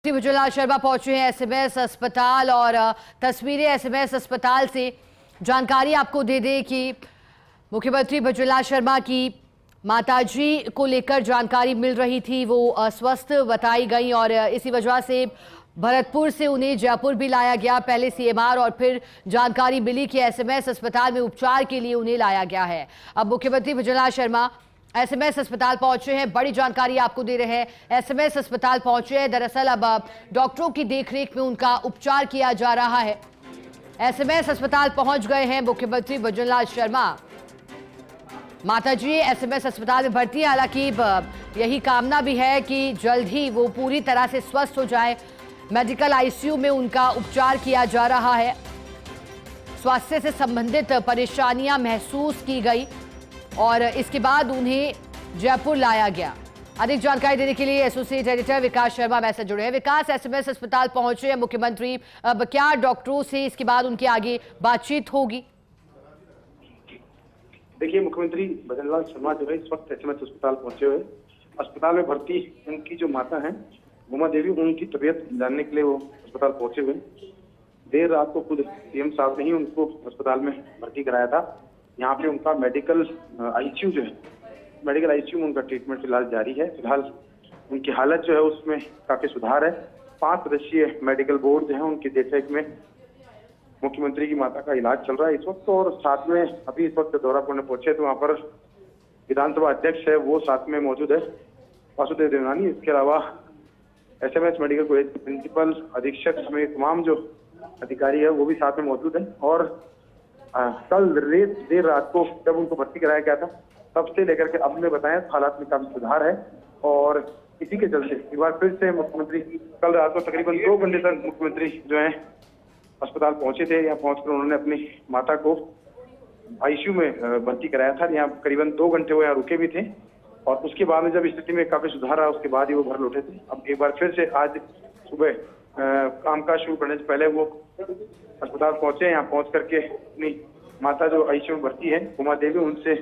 भुजलाल शर्मा पहुंचे हैं एसएमएस अस्पताल और तस्वीरें एसएमएस अस्पताल से जानकारी आपको दे दें कि मुख्यमंत्री भुजलाल शर्मा की माताजी को लेकर जानकारी मिल रही थी, वो अस्वस्थ बताई गई और इसी वजह से भरतपुर से उन्हें जयपुर भी लाया गया। पहले सीएमआर और फिर जानकारी मिली कि एसएमएस अस्पताल में उपचार के लिए उन्हें लाया गया है। अब मुख्यमंत्री भुजलाल शर्मा एसएमएस अस्पताल पहुंचे हैं, बड़ी जानकारी आपको दे रहे हैं। एसएमएस अस्पताल पहुंचे हैं, दरअसल अब डॉक्टरों की देखरेख में उनका उपचार किया जा रहा है। एसएमएस अस्पताल पहुंच गए हैं मुख्यमंत्री भुजलाल शर्मा। माताजी एसएमएस अस्पताल में भर्ती है, हालांकि यही कामना भी है कि जल्द ही वो पूरी तरह से स्वस्थ हो जाए। मेडिकल आईसीयू में उनका उपचार किया जा रहा है। स्वास्थ्य से संबंधित परेशानियां महसूस की गई और इसके बाद उन्हें जयपुर लाया गया। अधिक जानकारी देने के लिए एसोसिएट एडिटर विकास शर्मा हमारे साथ जुड़े हैं। विकास, एसएमएस अस्पताल पहुंचे हैं मुख्यमंत्री, अब क्या डॉक्टरों से इसके बाद उनकी आगे बातचीत होगी? देखिए, मुख्यमंत्री भुजलाल शर्मा जो है इस वक्त एसएमएस अस्पताल पहुंचे हुए। अस्पताल में भर्ती उनकी जो माता है उमा देवी, उनकी तबीयत जानने के लिए वो अस्पताल पहुंचे हुए। देर रात को खुद सीएम साहब ने ही उनको अस्पताल में भर्ती कराया था। यहाँ पे उनका मेडिकल आईसीयू जो है, मेडिकल आईसीयू में उनका ट्रीटमेंट फिलहाल जारी है। फिलहाल उनकी हालत जो है उसमें काफी सुधार है। 5 सदस्यीय मेडिकल बोर्ड जो है उनकी देखरेख में मुख्यमंत्री की माता का इलाज चल रहा है इस वक्त। और साथ में अभी इस वक्त दौरापुर में पहुंचे तो वहाँ पर विधानसभा अध्यक्ष है वो साथ में मौजूद है, वासुदेव देवनानी। इसके अलावा एसएमएस मेडिकल कॉलेज के प्रिंसिपल, अधीक्षक समेत तमाम जो अधिकारी है वो भी साथ में मौजूद है। और कल देर रात को जब उनको भर्ती कराया गया था तब से लेकर के अब में बताएं हालात में काफी सुधार है। और इसी के चलते एक बार फिर से मुख्यमंत्री कल रात को तकरीबन 2 घंटे तक मुख्यमंत्री जो है अस्पताल पहुंचे थे। यहाँ पहुंचकर उन्होंने अपनी माता को आईसीयू में भर्ती कराया था। यहाँ करीबन 2 घंटे वो यहाँ रुके भी थे और उसके बाद में जब स्थिति में काफी सुधार रहा उसके बाद ही वो घर लौटे थे। अब एक बार फिर से आज सुबह कामकाज शुरू करने से पहले वो अस्पताल पहुंचे। यहाँ पहुंच करके अपनी माता जो आईसीयू में भर्ती है उमा देवी, उनसे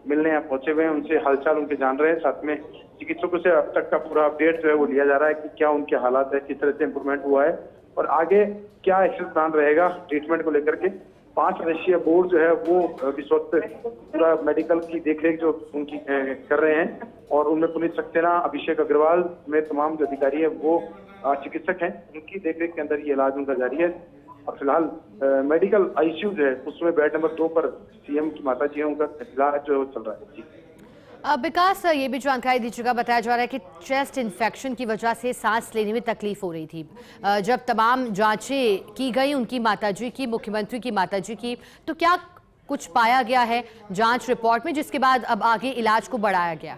मिलने यहाँ पहुंचे हुए हैं, उनसे हालचाल उनके जान रहे हैं। साथ में चिकित्सकों से अब तक का पूरा अपडेट जो है वो लिया जा रहा है कि क्या उनके हालात है, किस तरह से इम्प्रूवमेंट हुआ है और आगे क्या एक्शन प्लान रहेगा ट्रीटमेंट को लेकर के। 5 सदस्यीय बोर्ड जो है वो इस वक्त पूरा मेडिकल की देखरेख जो उनकी कर रहे हैं और उनमें पुनीत सक्सेना, अभिषेक अग्रवाल में तमाम जो अधिकारी है वो चिकित्सक हैं, उनकी देखरेख के अंदर ये इलाज उनका जारी है। और फिलहाल मेडिकल आईसीयू जो है उसमें बेड नंबर 2 पर सीएम की माता जी है, उनका इलाज जो चल रहा है। जी विकास, ये भी जानकारी दीजिएगा, बताया जा रहा है कि चेस्ट इन्फेक्शन की वजह से सांस लेने में तकलीफ हो रही थी। जब तमाम जांचें की गई उनकी माताजी की, मुख्यमंत्री की माताजी की, तो क्या कुछ पाया गया है जांच रिपोर्ट में जिसके बाद अब आगे इलाज को बढ़ाया गया?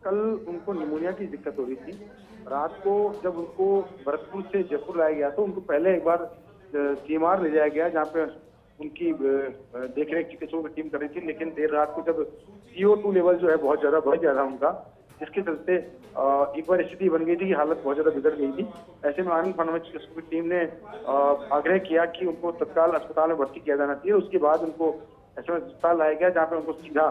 कल उनको निमोनिया की दिक्कत हो रही थी। रात को जब उनको भरतपुर से जयपुर लाया गया तो उनको पहले एक बार सीएमआर ले जाया गया जहाँ पे उनकी देखरेख चिकित्सकों की टीम कर रही थी। लेकिन देर रात को जब CO2 लेवल जो है बहुत ज्यादा बढ़ गया था उनका, जिसके चलते एक बार स्थिति बन गई थी कि हालत बहुत ज्यादा बिगड़ गई थी। ऐसे में आनंद फार्मा चिकित्सकों की टीम ने आग्रह किया कि उनको तत्काल अस्पताल में भर्ती किया जाना चाहिए। उसके बाद उनको एसएमएस अस्पताल लाया गया जहाँ पे उनको सीधा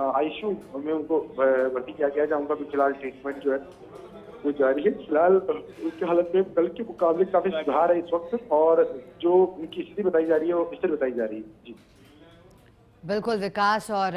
आईसीयू में उनको भर्ती किया गया, जहाँ उनका भी फिलहाल ट्रीटमेंट जो है वो जारी है। फिलहाल उनकी हालत में कल के मुकाबले काफी सुधार है इस वक्त और जो उनकी स्थिति बताई जा रही है वो स्थिर बताई जा रही है। जी बिल्कुल विकास, और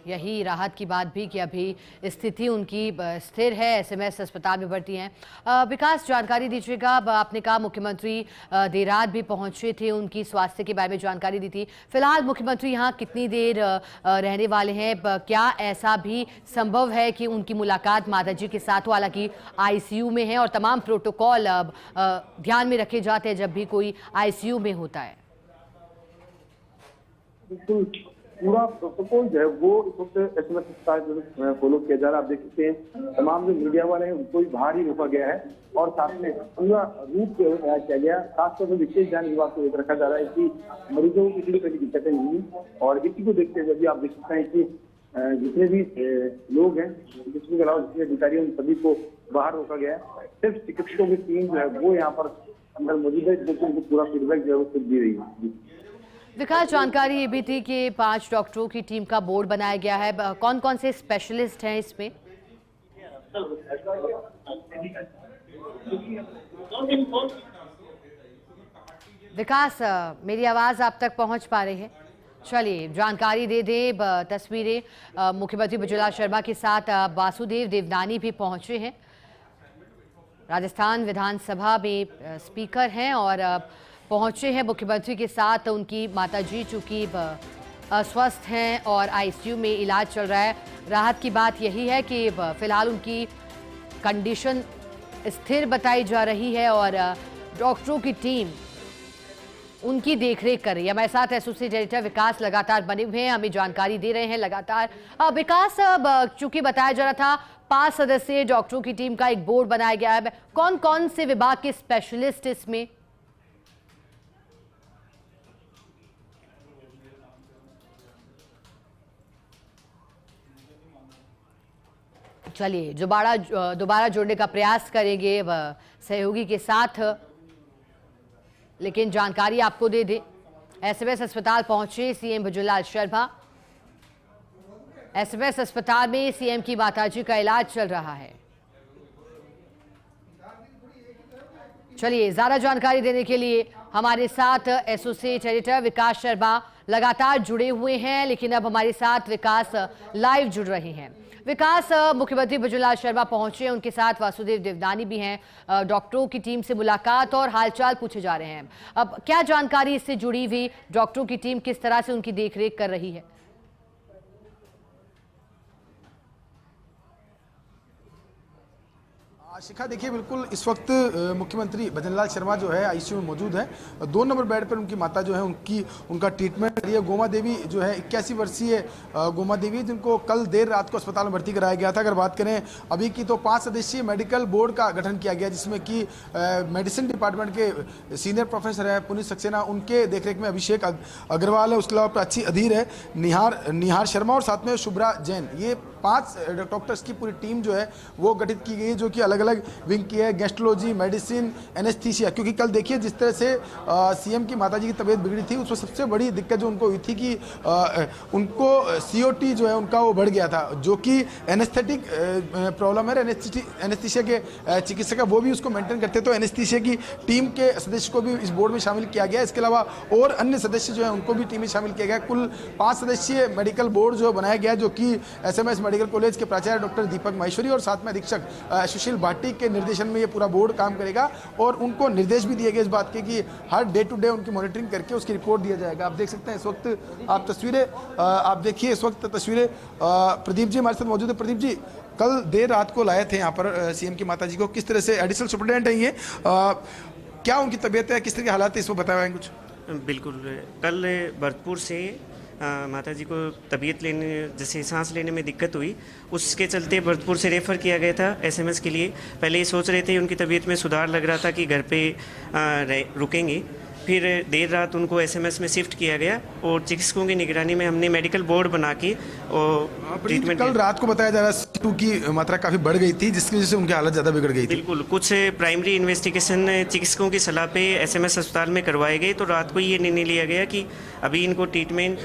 यही राहत की बात भी कि अभी स्थिति उनकी स्थिर है, एसएमएस अस्पताल में भर्ती हैं। विकास, जानकारी दीजिएगा, आपने कहा मुख्यमंत्री देर रात भी पहुंचे थे, उनकी स्वास्थ्य के बारे में जानकारी दी थी। फिलहाल मुख्यमंत्री यहाँ कितनी देर रहने वाले हैं? क्या ऐसा भी संभव है कि उनकी मुलाकात माताजी के साथ हो? हालांकि आईसीयू में है और तमाम प्रोटोकॉल ध्यान में रखे जाते हैं जब भी कोई आईसीयू में होता है। बिल्कुल पूरा प्रोटोकॉल जो है वो इस वक्त एसएमएस अस्पताल फॉलो किया जा रहा है। आप देख सकते हैं तमाम जो मीडिया वाले हैं उनको भी बाहर ही रोका गया है और साथ में पूरा रूट किया गया। खासतौर पर विशेष ध्यान विभाग को रखा जा रहा है कि मरीजों को किसी भी तरह की दिक्कतें नहीं। और इसी को देखते हुए भी आप देख सकते हैं कि जितने भी लोग हैं, चिकित्सकों के अलावा जितने अधिकारी हैं, उन सभी को बाहर रोका गया है। सिर्फ चिकित्सकों की टीम जो है वो यहाँ पर अंदर मौजूद है, जो उनको पूरा फीडबैक जो है वो खुद दी रही है। विकास, जानकारी ये भी थी कि 5 डॉक्टरों की टीम का बोर्ड बनाया गया है। कौन कौन से स्पेशलिस्ट हैं इसमें? विकास, मेरी आवाज़ आप तक पहुंच पा रही है? चलिए जानकारी दे दें, तस्वीरें मुख्यमंत्री बजुलाल शर्मा के साथ वासुदेव देवनानी भी पहुंचे हैं। राजस्थान विधानसभा में स्पीकर हैं और पहुंचे हैं मुख्यमंत्री के साथ। उनकी माताजी चूंकि अस्वस्थ हैं और आईसीयू में इलाज चल रहा है। राहत की बात यही है कि फिलहाल उनकी कंडीशन स्थिर बताई जा रही है और डॉक्टरों की टीम उनकी देखरेख कर रही है। हमारे साथ एसोसिएट एडिटर विकास लगातार बने हुए हैं, हमें जानकारी दे रहे हैं लगातार। विकास, चूंकि बताया जा रहा था 5 सदस्यीय डॉक्टरों की टीम का एक बोर्ड बनाया गया है, कौन कौन से विभाग के स्पेशलिस्ट इसमें? चलिए दोबारा जोड़ने का प्रयास करेंगे सहयोगी के साथ, लेकिन जानकारी आपको दे दें, एसएमएस अस्पताल पहुंचे सीएम बजुलाल शर्मा। एसएमएस अस्पताल में सीएम की माताजी का इलाज चल रहा है। चलिए ज्यादा जानकारी देने के लिए हमारे साथ एसोसिएट एडिटर विकास शर्मा लगातार जुड़े हुए हैं, लेकिन अब हमारे साथ विकास लाइव जुड़ रहे हैं। विकास, मुख्यमंत्री बजुलाल शर्मा पहुंचे, उनके साथ वासुदेव देवनानी भी हैं। डॉक्टरों की टीम से मुलाकात और हालचाल पूछे जा रहे हैं। अब क्या जानकारी इससे जुड़ी हुई, डॉक्टरों की टीम किस तरह से उनकी देखरेख कर रही है? शिखा, देखिए बिल्कुल इस वक्त मुख्यमंत्री भजनलाल शर्मा जो है आईसीयू में मौजूद है। 2 नंबर बेड पर उनकी माता जो है उनका ट्रीटमेंट करिए। गोमा देवी जो है 81 वर्षीय गोमा देवी, जिनको कल देर रात को अस्पताल में भर्ती कराया गया था। अगर बात करें अभी की तो 5 सदस्यीय मेडिकल बोर्ड का गठन किया गया, जिसमें कि मेडिसिन डिपार्टमेंट के सीनियर प्रोफेसर है पुनीत सक्सेना, उनके देखरेख में अभिषेक अग्रवाल है, उसके अलावा प्राची अधीर है, निहार शर्मा और साथ में शुभ्रा जैन। ये 5 डॉक्टर्स की पूरी टीम जो है वो गठित की गई है, जो कि अलग अलग विंग की है, गैस्ट्रोलॉजी, मेडिसिन, एनेस्थीसिया। क्योंकि कल देखिए जिस तरह से सीएम की माताजी की तबीयत बिगड़ी थी, उसमें सबसे बड़ी दिक्कत जो उनको हुई थी कि उनको सीओटी जो है उनका वो बढ़ गया था, जो कि एनेस्थेटिक प्रॉब्लम है। एनेस्थीसिया के चिकित्सक वो भी उसको मेंटेन करते, तो एनेस्थीसिया की टीम के सदस्य को भी इस बोर्ड में शामिल किया गया। इसके अलावा और अन्य सदस्य जो है उनको भी टीम में शामिल किया गया। कुल 5 सदस्यीय मेडिकल बोर्ड जो बनाया गया, जो कि एसएमएस मेडिकल कॉलेज के प्राचार्य डॉक्टर दीपक माहेश्वरी और साथ में अधीक्षक सुशील भाटी के निर्देशन में ये पूरा बोर्ड काम करेगा। और उनको निर्देश भी दिए गए इस बात के कि हर डे टू डे उनकी मॉनिटरिंग करके उसकी रिपोर्ट दिया जाएगा। आप देख सकते हैं इस वक्त आप देखिए इस वक्त तस्वीरें प्रदीप जी हमारे साथ मौजूद है। प्रदीप जी, कल देर रात को लाए थे यहाँ पर सीएम की माताजी को, किस तरह से एडिशनल सुपरिटेंडेंट है ये, क्या उनकी तबीयत है, किस तरह के हालात है, इसको बताया कुछ? बिल्कुल, कल भरतपुर से माता जी को तबीयत लेने, जैसे सांस लेने में दिक्कत हुई, उसके चलते भरतपुर से रेफ़र किया गया था एसएमएस के लिए। पहले ये सोच रहे थे उनकी तबीयत में सुधार लग रहा था कि घर पे रुकेंगे, फिर देर रात उनको एसएमएस में शिफ्ट किया गया और चिकित्सकों की निगरानी में हमने मेडिकल बोर्ड बना के और ट्रीटमेंट। कल रात को बताया जा रहा है CO2 की मात्रा काफ़ी बढ़ गई थी, जिसकी वजह से उनकी हालत ज़्यादा बिगड़ गई थी। बिल्कुल, कुछ प्राइमरी इन्वेस्टिगेशन चिकित्सकों की सलाह पे एसएमएस अस्पताल में करवाए गए, तो रात को ये निर्णय लिया गया कि अभी इनको ट्रीटमेंट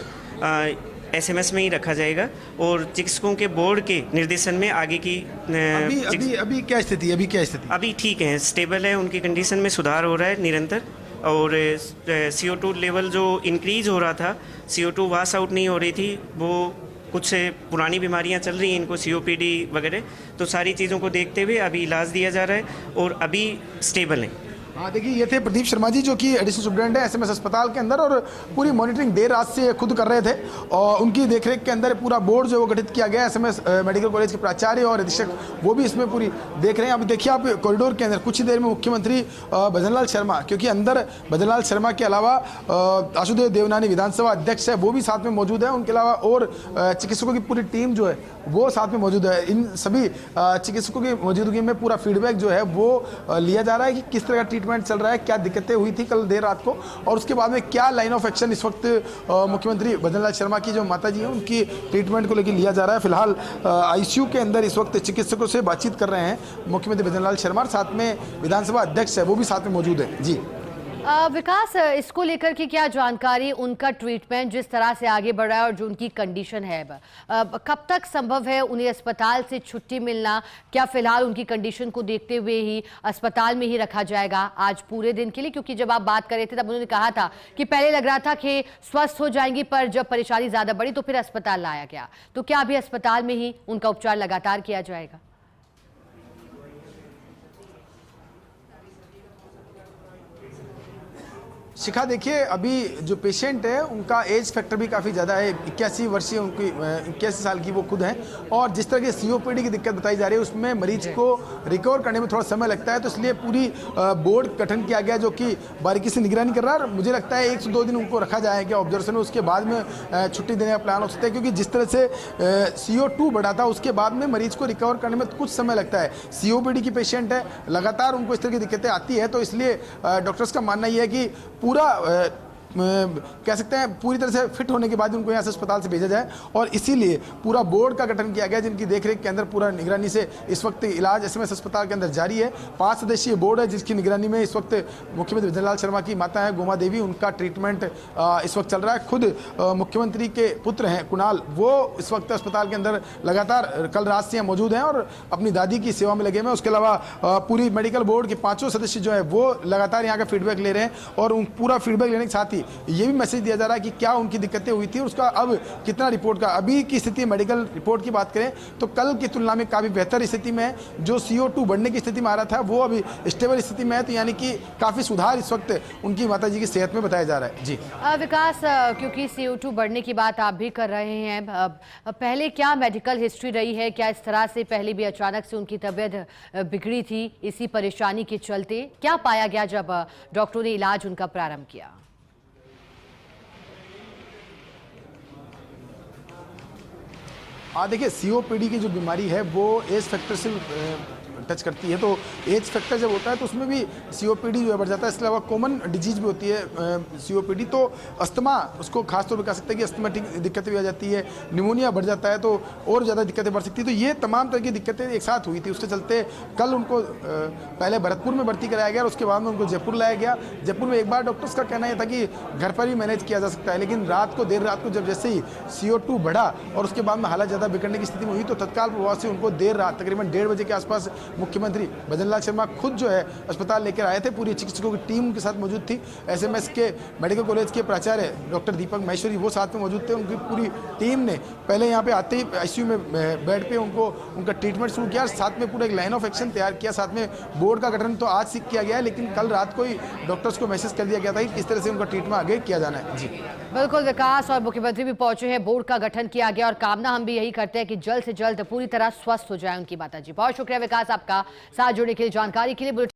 एसएमएस में ही रखा जाएगा और चिकित्सकों के बोर्ड के निर्देशन में आगे की अभी क्या स्थिति है? अभी ठीक है, स्टेबल है, उनकी कंडीशन में सुधार हो रहा है निरंतर। और CO2 लेवल जो इंक्रीज हो रहा था, CO2 वाश आउट नहीं हो रही थी, वो कुछ पुरानी बीमारियां चल रही हैं इनको, COPD वगैरह, तो सारी चीज़ों को देखते हुए अभी इलाज दिया जा रहा है और अभी स्टेबल है। हाँ, देखिए ये थे प्रदीप शर्मा जी, जो कि एडिशनल सुपरिटेंडेंट है एसएमएस अस्पताल के अंदर, और पूरी मॉनिटरिंग देर रात से खुद कर रहे थे। और उनकी देखरेख के अंदर पूरा बोर्ड जो वो गठित किया गया, एसएमएस मेडिकल कॉलेज के प्राचार्य और अधीक्षक वो भी इसमें पूरी देख रहे हैं। अब देखिए आप कॉरिडोर के अंदर कुछ ही देर में मुख्यमंत्री भजनलाल शर्मा, क्योंकि अंदर भजनलाल शर्मा के अलावा वासुदेव देवनानी विधानसभा अध्यक्ष है, वो भी साथ में मौजूद है। उनके अलावा और चिकित्सकों की पूरी टीम जो है वो साथ में मौजूद है। इन सभी चिकित्सकों की मौजूदगी में पूरा फीडबैक जो है वो लिया जा रहा है कि किस तरह का ट्रीटमेंट चल रहा है, क्या दिक्कतें हुई थी कल देर रात को, और उसके बाद में क्या लाइन ऑफ एक्शन इस वक्त मुख्यमंत्री भजनलाल शर्मा की जो माताजी है उनकी ट्रीटमेंट को लेकर लिया जा रहा है। फिलहाल आईसीयू के अंदर इस वक्त चिकित्सकों से बातचीत कर रहे हैं मुख्यमंत्री भजनलाल शर्मा, साथ में विधानसभा अध्यक्ष है वो भी साथ में मौजूद है। जी विकास, इसको लेकर के क्या जानकारी, उनका ट्रीटमेंट जिस तरह से आगे बढ़ रहा है और जो उनकी कंडीशन है, कब तक संभव है उन्हें अस्पताल से छुट्टी मिलना? क्या फिलहाल उनकी कंडीशन को देखते हुए ही अस्पताल में ही रखा जाएगा आज पूरे दिन के लिए? क्योंकि जब आप बात कर रहे थे तब उन्होंने कहा था कि पहले लग रहा था कि स्वस्थ हो जाएंगी, पर जब परेशानी ज्यादा बढ़ी तो फिर अस्पताल लाया गया। तो क्या अभी अस्पताल में ही उनका उपचार लगातार किया जाएगा? शिखा, देखिए अभी जो पेशेंट है उनका एज फैक्टर भी काफ़ी ज़्यादा है। 81 वर्षीय उनकी 81 साल की वो खुद हैं, और जिस तरह की सीओपीडी की दिक्कत बताई जा रही है उसमें मरीज को रिकवर करने में थोड़ा समय लगता है। तो इसलिए पूरी बोर्ड गठन किया गया जो कि बारीकी से निगरानी कर रहा है। और मुझे लगता है 1 से 2 दिन उनको रखा जाएगा ऑब्जर्वेशन में, उसके बाद में छुट्टी देने का प्लान हो सकता है। क्योंकि जिस तरह से CO2 बढ़ा था उसके बाद में मरीज को रिकवर करने में कुछ समय लगता है। सीओपीडी की पेशेंट है, लगातार उनको इस तरह की दिक्कतें आती है। तो इसलिए डॉक्टर्स का मानना यह है कि पूरा कह सकते हैं पूरी तरह से फिट होने के बाद उनको यहाँ से अस्पताल से भेजा जाए, और इसीलिए पूरा बोर्ड का गठन किया गया जिनकी देखरेख के अंदर पूरा निगरानी से इस वक्त इलाज SMS अस्पताल के अंदर जारी है। 5 सदस्यीय बोर्ड है जिसकी निगरानी में इस वक्त मुख्यमंत्री भजनलाल शर्मा की माता है गोमा देवी, उनका ट्रीटमेंट इस वक्त चल रहा है। खुद मुख्यमंत्री के पुत्र हैं कुणाल, वो इस वक्त अस्पताल के अंदर लगातार कल रात से मौजूद हैं और अपनी दादी की सेवा में लगे हुए हैं। उसके अलावा पूरी मेडिकल बोर्ड के 5 सदस्य जो है वो लगातार यहाँ का फीडबैक ले रहे हैं, और उन पूरा फीडबैक लेने के साथ ही ये भी मैसेज दिया जा रहा है कि क्या उनकी दिक्कतें हुई थी, उसका अब कितना रिपोर्ट का अभी की स्थिति, मेडिकल रिपोर्ट की बात करें तो कल की तुलना में काफ़ी बेहतर स्थिति में है। जो CO2 बढ़ने की स्थिति में आ रहा था वो अभी स्टेबल स्थिति में है। तो यानी कि काफ़ी सुधार इस वक्त उनकी माता जी की सेहत में बताया जा रहा है। जी विकास, क्योंकि CO2 बढ़ने की बात आप भी कर रहे हैं, पहले क्या मेडिकल हिस्ट्री रही है? क्या इस तरह से पहले भी अचानक से उनकी तबीयत बिगड़ी थी इसी परेशानी के चलते? क्या पाया गया जब डॉक्टरों ने इलाज उनका प्रारंभ किया? देखिए सीओपीडी की जो बीमारी है वो एज फैक्टर से टच करती है। तो एज फैक्टर जब होता है तो उसमें भी सीओपीडी जो है बढ़ जाता है। इसके अलावा कॉमन डिजीज भी होती है सीओपीडी, तो अस्थमा उसको खासतौर पर कह सकते हैं कि अस्थमेटिक दिक्कतें भी आ जाती है, निमोनिया बढ़ जाता है तो और ज़्यादा दिक्कतें बढ़ सकती है। तो ये तमाम तरह की दिक्कतें एक साथ हुई थी, उसके चलते कल उनको पहले भरतपुर में भर्ती कराया गया और उसके बाद में उनको जयपुर लाया गया। जयपुर में एक बार डॉक्टर्स का कहना यह था कि घर पर भी मैनेज किया जा सकता है, लेकिन देर रात को जब जैसे ही CO2 बढ़ा और उसके बाद में हालत ज़्यादा बिगड़ने की स्थिति में हुई तो तत्काल प्रभाव से उनको देर रात तकरीबन 1:30 बजे के आसपास मुख्यमंत्री भजनलाल शर्मा खुद जो है अस्पताल लेकर आए थे। पूरी चिकित्सकों की टीम उनके साथ मौजूद थी। SMS के मेडिकल कॉलेज के प्राचार्य डॉक्टर दीपक महेश्वरी वो साथ में मौजूद थे। उनकी पूरी टीम ने पहले यहाँ पे आते ही ICU में बेड पे उनका ट्रीटमेंट शुरू किया, साथ में पूरा एक लाइन ऑफ एक्शन तैयार किया। साथ में बोर्ड का गठन तो आज से किया गया है, लेकिन कल रात को ही डॉक्टर्स को मैसेज कर दिया गया था कि किस तरह से उनका ट्रीटमेंट आगे किया जाना है। जी बिल्कुल विकास, और मुख्यमंत्री भी पहुंचे हैं, बोर्ड का गठन किया गया और कामना हम भी यही करते हैं कि जल्द से जल्द पूरी तरह स्वस्थ हो जाए उनकी माता जी। बहुत शुक्रिया विकास आपका साथ जुड़ने के लिए, जानकारी के लिए।